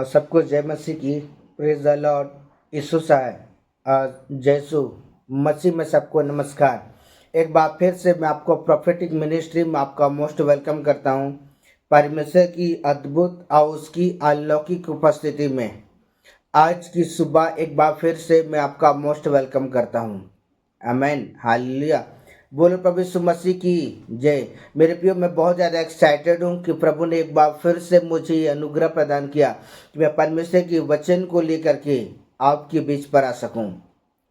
सबको जय मसीह की। Praise the Lord. यीशु जयसु मसीह में सबको नमस्कार। एक बार फिर से मैं आपको प्रोफेटिक मिनिस्ट्री में आपका मोस्ट वेलकम करता हूं। परमेश्वर की अद्भुत और उसकी अलौकिक उपस्थिति में आज की सुबह एक बार फिर से मैं आपका मोस्ट वेलकम करता हूं। आमेन, हालेलुया। बोलो प्रभु यीशु मसीह की जय। मेरे प्रियो, मैं बहुत ज़्यादा एक्साइटेड हूँ कि प्रभु ने एक बार फिर से मुझे ये अनुग्रह प्रदान किया कि मैं परमेश्वर के वचन को लेकर के आपके बीच पर आ सकूं।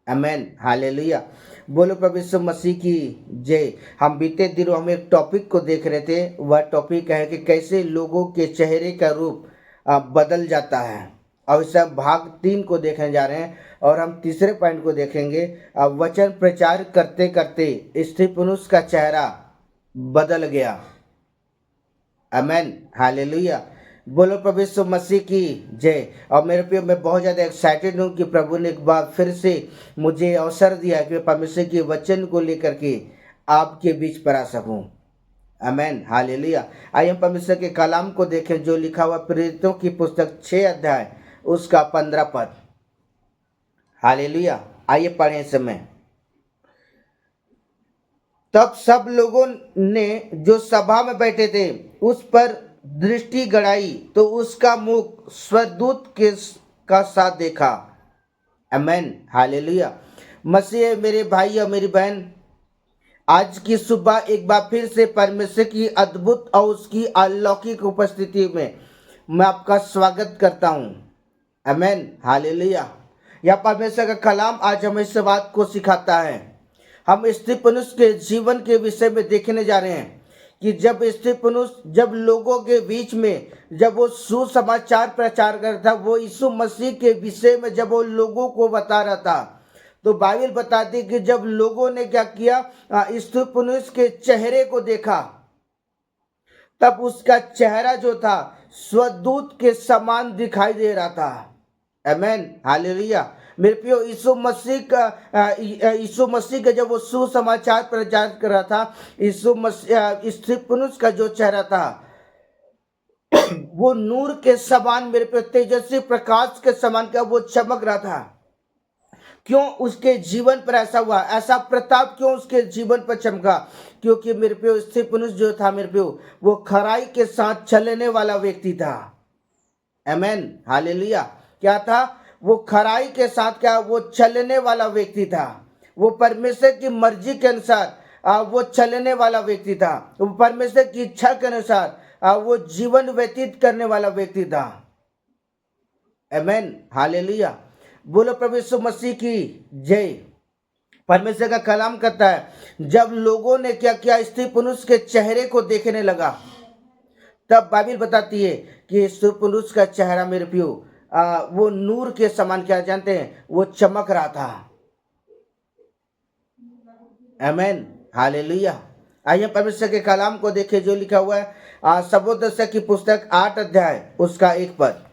आमेन, हालेलुया। बोलो प्रभु यीशु मसीह की जय। हम बीते दिनों हम एक टॉपिक को देख रहे थे। वह टॉपिक है कि कैसे लोगों के चेहरे का रूप बदल जाता है, और इस भाग 3 को देखने जा रहे हैं और हम तीसरे पॉइंट को देखेंगे। वचन प्रचार करते करते स्तिफनुस का चेहरा बदल गया। आमेन, हालेलुया। बोलो प्रभु यीशु मसीह की जय। और मेरे प्रिय, मैं बहुत ज़्यादा एक्साइटेड हूँ कि प्रभु ने एक बार फिर से मुझे अवसर दिया कि मैं परमेश्वर के वचन को लेकर के आपके बीच पर आ सकूँ। आमेन, हालेलुया। आइए हम परमेश्वर के कलाम को देखें जो लिखा हुआ प्रेरितों की पुस्तक 6 अध्याय उसका 15 पद। हालेलुया। आइए पढ़ें इस समय। तब सब लोगों ने जो सभा में बैठे थे उस पर दृष्टि गड़ाई तो उसका मुख स्वर्गदूत का साथ देखा। आमेन, हालेलुया। मसीह मेरे भाई और मेरी बहन, आज की सुबह एक बार फिर से परमेश्वर की अद्भुत और उसकी अलौकिक उपस्थिति में मैं आपका स्वागत करता हूँ। आमेन, हालेलुया। यह परमेश्वर का कलाम आज हमें इस बात को सिखाता है। हम स्तिफनुस के जीवन के विषय में देखने जा रहे हैं कि जब स्तिफनुस जब लोगों के बीच में जब वो सुसमाचार प्रचार कर रहा था, वो यीशु मसीह के विषय में जब वो लोगों को बता रहा था, तो बाइबल बताती कि जब लोगों ने क्या किया, स्तिफनुस के चेहरे को देखा, तब उसका चेहरा जो था स्वदूत के समान दिखाई दे रहा था। आमेन, हालेलुया। मेरे प्रियो, यीशु मसीह का जब वो सुसमाचार प्रचार कर रहा था, यीशु मसीह स्तिफनुस का जो चेहरा था वो नूर के समान, मेरे प्रियो, तेजस्वी प्रकाश के समान का वो चमक रहा था। क्यों उसके जीवन पर ऐसा हुआ? ऐसा प्रताप क्यों उसके जीवन पर चमका? क्योंकि मेरे प्रियो, स्तिफनुस जो था मेरे प्रियो, वो खराई के साथ चलने वाला व्यक्ति था। आमेन, हालेलुया। क्या था? वो खराई के साथ क्या, वो चलने वाला व्यक्ति था। वो परमेश्वर की मर्जी के अनुसार वो चलने वाला व्यक्ति था। वो परमेश्वर की इच्छा के अनुसार वो जीवन व्यतीत करने वाला व्यक्ति था। आमेन, हालेलुया। बोलो प्रभु यीशु मसीह की जय। परमेश्वर का कलाम कहता है जब लोगों ने क्या किया, स्तिफनुस के चेहरे को देखने लगा, तब बाइबल बताती है कि स्तिफनुस का चेहरा मेरे प्रियो वो नूर के समान, क्या जानते हैं, वो चमक रहा था। आमेन, हालेलुया। आइए परमेश्वर के कलाम को देखें जो लिखा हुआ है सबोदशा की पुस्तक 8 अध्याय उसका 1 पद।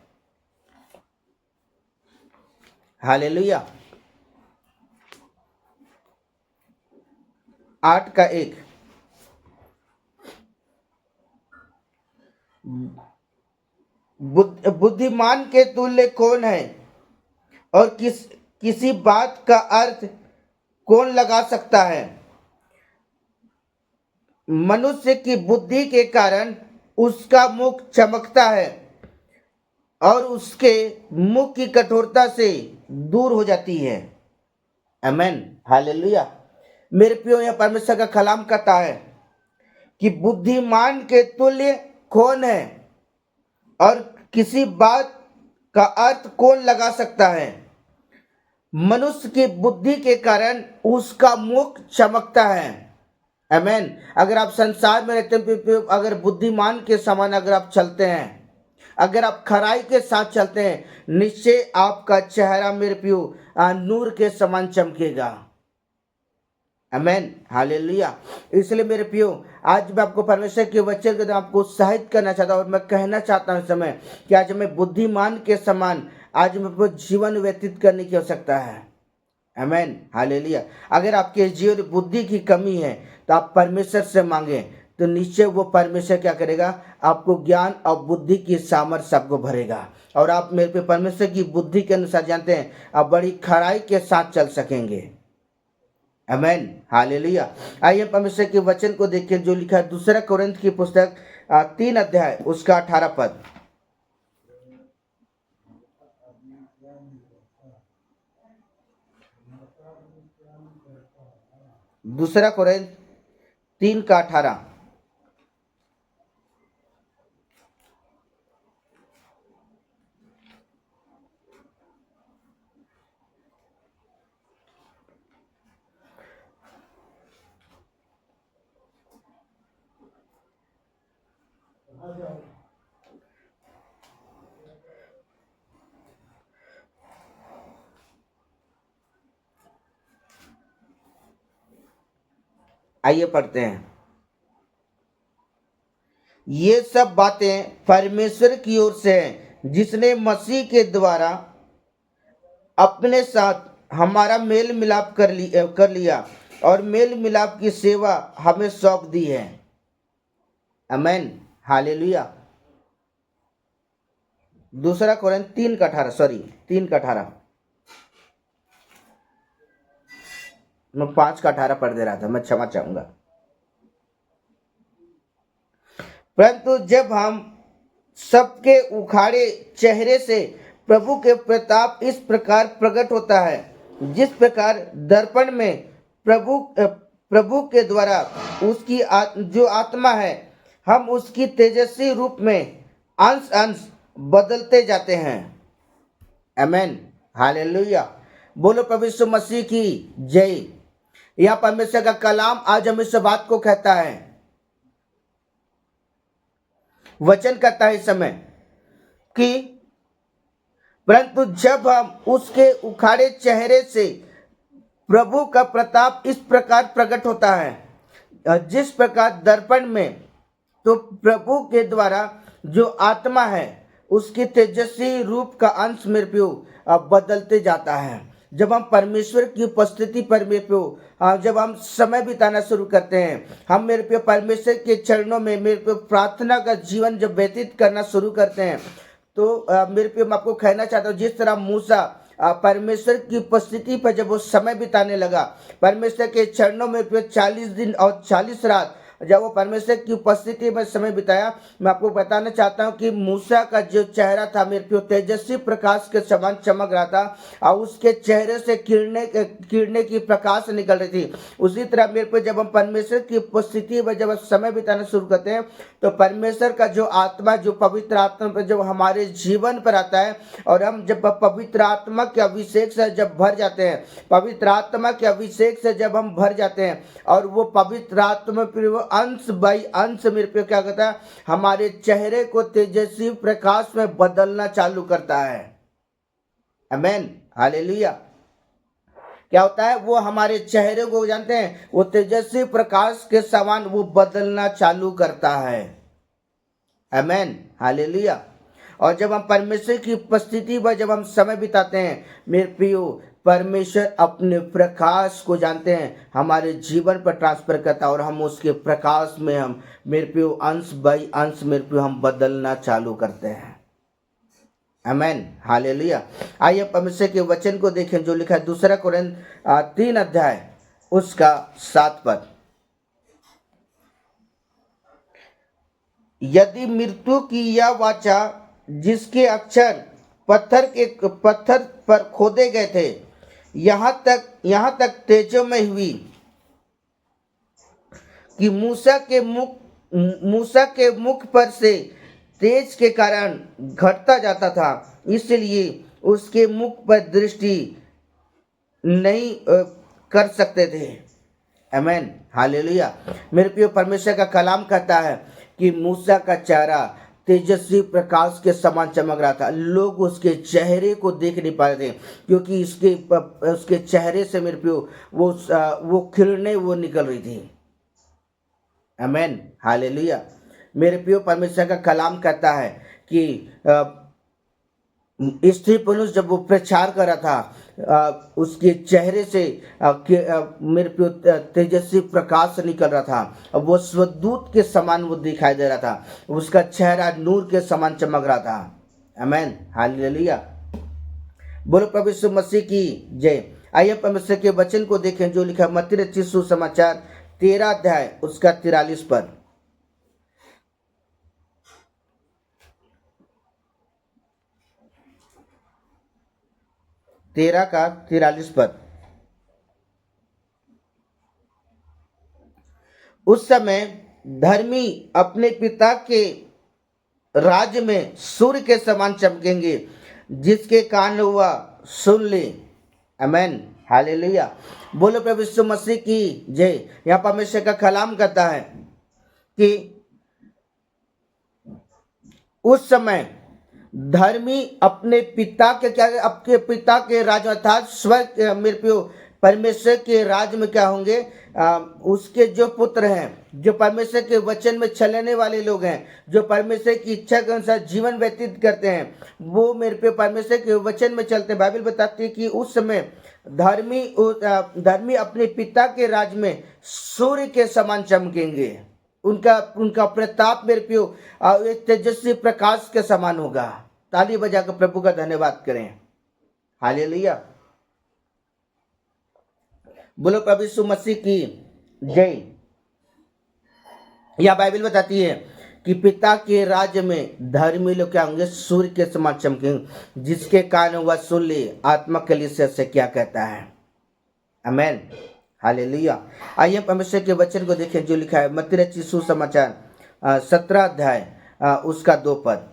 हालेलुया। 8 का 1। बुद्धिमान के तुल्य कौन है और किसी बात का अर्थ कौन लगा सकता है? मनुष्य की बुद्धि के कारण उसका मुख चमकता है और उसके मुख की कठोरता से दूर हो जाती है। आमेन, हालेलुया। मेरे प्रियो, यह परमेश्वर का कलाम कहता है कि बुद्धिमान के तुल्य कौन है और किसी बात का अर्थ कौन लगा सकता है? मनुष्य की बुद्धि के कारण उसका मुख चमकता है। आमेन। अगर आप संसार में रहते हैं, अगर बुद्धिमान के समान अगर आप चलते हैं, अगर आप खराई के साथ चलते हैं, निश्चय आपका चेहरा मेरे प्रियो नूर के समान चमकेगा। आमेन, हालेलुया। इसलिए मेरे प्रियो, आज मैं आपको परमेश्वर के वचन के द्वारा आपको उत्साहित करना चाहता हूँ और मैं कहना चाहता हूँ इस समय कि आज हमें बुद्धिमान के समान आज में जीवन व्यतीत करने की आवश्यकता है। आमेन, हालेलुया। अगर आपके जीवन बुद्धि की कमी है तो आप परमेश्वर से मांगे, तो निश्चय वो परमेश्वर क्या करेगा, आपको ज्ञान और बुद्धि की सामर्थ्य आपको भरेगा और आप मेरे पे परमेश्वर की बुद्धि के अनुसार जानते हैं आप बड़ी खराई के साथ चल सकेंगे। आमेन, हालेलुया। आइए परमेश्वर के वचन को देखिए जो लिखा है दूसरा कोरिन्थ की पुस्तक 3 अध्याय उसका 18 पद। दूसरा कोरिन्थ 3 का 18। आइए पढ़ते हैं। ये सब बातें परमेश्वर की ओर से हैं जिसने मसीह के द्वारा अपने साथ हमारा मेल मिलाप कर लिया और मेल मिलाप की सेवा हमें सौंप दी है। आमेन, हालेलुया। दूसरा कोरिन्थ 3 का 18, सॉरी 3 का 18, मैं 5 का 18 पढ़ दे रहा था, मैं क्षमा चाहूंगा। परंतु जब हम सबके उखाड़े चेहरे से प्रभु के प्रताप इस प्रकार प्रकट होता है जिस प्रकार दर्पण में प्रभु के द्वारा उसकी जो आत्मा है हम उसकी तेजस्वी रूप में अंश अंश बदलते जाते हैं। आमेन, हालेलुया। बोलो प्रभु यीशु मसीह की जय। यह परमेश्वर का कलाम आज हम इस बात को कहता है, वचन कहता है इस समय कि परंतु जब हम उसके उखाड़े चेहरे से प्रभु का प्रताप इस प्रकार प्रकट होता है जिस प्रकार दर्पण में तो प्रभु के द्वारा जो आत्मा है उसकी तेजस्वी रूप का अंश मेरे पे बदलते जाता है। जब हम परमेश्वर की उपस्थिति पर मेरे पे जब हम समय बिताना शुरू करते हैं, हम मेरे पे परमेश्वर के चरणों में मेरे पे प्रार्थना का जीवन जब व्यतीत करना शुरू करते हैं तो मेरे पे मैं आपको कहना चाहता हूँ जिस तरह मूसा परमेश्वर की उपस्थिति पर जब वो समय बिताने लगा, परमेश्वर के चरणों में 40 दिन और 40 रात जब वो परमेश्वर की उपस्थिति में समय बिताया, मैं आपको बताना चाहता हूँ कि मूसा का जो चेहरा था मेरे पे तेजस्वी प्रकाश के समान चमक रहा था और उसके चेहरे से किरणें की प्रकाश निकल रही थी। उसी तरह मेरे पे जब हम परमेश्वर की उपस्थिति में जब समय बिताना शुरू करते हैं तो परमेश्वर का जो आत्मा जो पवित्र आत्मा पर जब हमारे जीवन पर आता है और हम जब पवित्र आत्मा के अभिषेक से जब भर जाते हैं, पवित्र आत्मा के अभिषेक से जब हम भर जाते हैं और वो पवित्र आत्मा फिर वो अंश बाई अंश मेरे पे क्या करता है, हमारे चेहरे को तेजस्वी प्रकाश में बदलना चालू करता है। आमेन, हालेलुया। क्या होता है, वो हमारे चेहरे को जानते हैं वो तेजस्वी प्रकाश के समान वो बदलना चालू करता है। आमेन, हालेलुया। और जब हम परमेश्वर की उपस्थिति में जब हम समय बिताते हैं मेरे प्रियो, परमेश्वर अपने प्रकाश को जानते हैं हमारे जीवन पर ट्रांसफर करता है और हम उसके प्रकाश में हम मेरे प्रियो अंश बाई अंश मेरे प्रियो हम बदलना चालू करते हैं। आमेन, हालेलुया। आइए परमेश्वर के वचन को देखें जो लिखा है दूसरा कोरिन्थ 3 अध्याय उसका 7 पद। यदि मृत्यु की यह वाचा जिसके अक्षर पत्थर पर खोदे गए थे यहाँ तक तेजोमय हुई कि मूसा के मुख पर से तेज के कारण घटता जाता था, इसलिए उसके मुख पर दृष्टि नहीं कर सकते थे। आमेन, हालेलुया। मेरे प्रिय परमेश्वर का कलाम कहता है कि मूसा का चेहरा तेजस्वी प्रकाश के समान चमक रहा था। लोग उसके चेहरे को देख नहीं पा रहे थे क्योंकि उसके चेहरे से मेरे प्रियो वो किरणें वो निकल रही थी। आमेन, हालेलुया। मेरे प्रियो परमेश्वर का कलाम कहता है कि स्त्री पुरुष जब वो प्रचार कर रहा था उसके चेहरे से मेरे पे तेजस्वी प्रकाश निकल रहा था। वो स्वदूत के समान वो दिखाई दे रहा था। उसका चेहरा नूर के समान चमक रहा था। आमीन, हालेलुया। बोलो प्रभु यीशु मसीह की जय। आइए परमेश्वर के वचन को देखें जो लिखा मत्ती रचित सुसमाचार 13 अध्याय उसका 43 पद। 13 का 43 पद। उस समय धर्मी अपने पिता के राज्य में सूर्य के समान चमकेंगे, जिसके कान हुआ सुन ले। आमीन, हालेलुया। बोलो प्रभु यीशु मसीह की जय। यहाँ परमेश्वर का कलाम कहता है कि उस समय धर्मी अपने पिता के क्या, अपने पिता के राज्य अर्थात स्वर्ग मेरे प्रियो परमेश्वर के राज्य में क्या होंगे, उसके जो पुत्र हैं, जो परमेश्वर के वचन में चलने वाले लोग हैं, जो परमेश्वर की इच्छा के अनुसार जीवन व्यतीत करते हैं, वो मेरे पे परमेश्वर के वचन में चलते हैं। बाइबल बताती है कि उस समय धर्मी अपने पिता के राज्य में सूर्य के समान चमकेंगे। उनका प्रताप मेरे प्रियो एक तेजस्वी प्रकाश के समान होगा। ताली बजाकर प्रभु का धन्यवाद करें। हालेलुया। बोलो प्रभु यीशु मसीह की जय। यह बाइबल बताती है कि पिता के राज्य में धर्मी लोग क्या होंगे, सूर्य के समान चमकेंगे, जिसके कान वह सुन ले आत्मा कलीसिया से क्या कहता है। आमीन, हालेलुया। आइए परमेश्वर के वचन को देखें जो लिखा है मत्ती रचित सुसमाचार 17 अध्याय उसका 2 पद।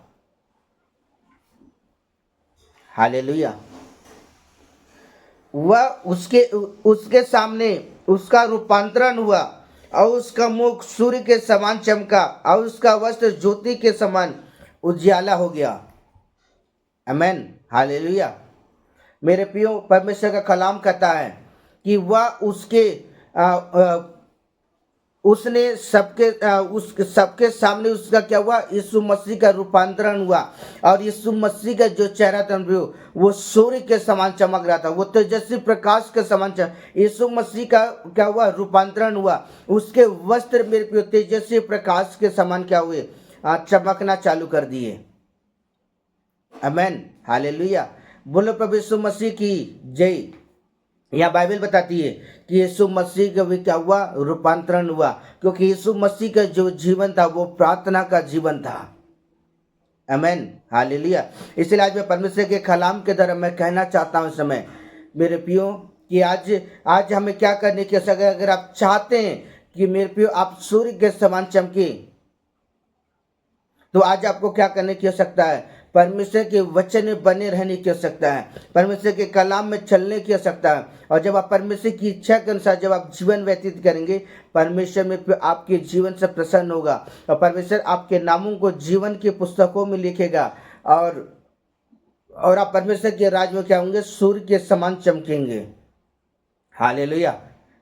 हालेलुया। वह उसके सामने उसका रूपांतरण हुआ और उसका मुख सूर्य के समान चमका और उसका वस्त्र ज्योति के समान उजियाला हो गया। आमीन, हालेलुया। मेरे प्रियो परमेश्वर का कलाम कहता है कि वह उसने सबके सामने उसका क्या हुआ, यीशु मसीह का रूपांतरण हुआ और यीशु मसीह का जो चेहरा था वो सूर्य के समान चमक रहा था, वो तेजस्वी प्रकाश के समान यीशु मसीह का क्या हुआ, रूपांतरण हुआ। उसके वस्त्र मेरे पे तेजस्वी प्रकाश के समान क्या हुए, चमकना चालू कर दिए। आमीन, हालेलुया। बोलो प्रभु यीशु मसीह की जय। यह बाइबल बताती है कि यीशु मसीह का भी क्या हुआ, रूपांतरण हुआ, क्योंकि यीशु मसीह का जो जीवन था वो प्रार्थना का जीवन था। आमीन, हालेलुया। इसलिए आज मैं परमेश्वर के कलाम के द्वारा मैं कहना चाहता हूँ इस समय मेरे प्रियो कि आज हमें क्या करने की आवश्यकता है। अगर आप चाहते हैं कि मेरे प्रियो आप सूर्य के समान चमके, तो आज आपको क्या करने की आवश्यकता है, परमेश्वर के वचन में बने रहने की आवश्यकता है, परमेश्वर के कलाम में चलने की आवश्यकता है। और जब आप परमेश्वर की इच्छा के अनुसार जब आप जीवन व्यतीत करेंगे, परमेश्वर में आपके जीवन से प्रसन्न होगा और परमेश्वर आपके नामों को जीवन की पुस्तकों में लिखेगा और आप परमेश्वर के राज में क्या होंगे, सूर्य के समान चमकेंगे। हालेलुया।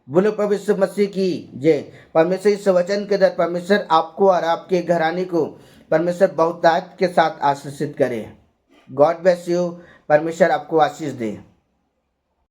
बोलो प्रभु यीशु मसीह की जय। परमेश्वर इस वचन के द्वारा परमेश्वर आपको और आपके घराने को परमेश्वर बहुतायत के साथ आशीषित करे। God bless you. परमेश्वर आपको आशीष दे।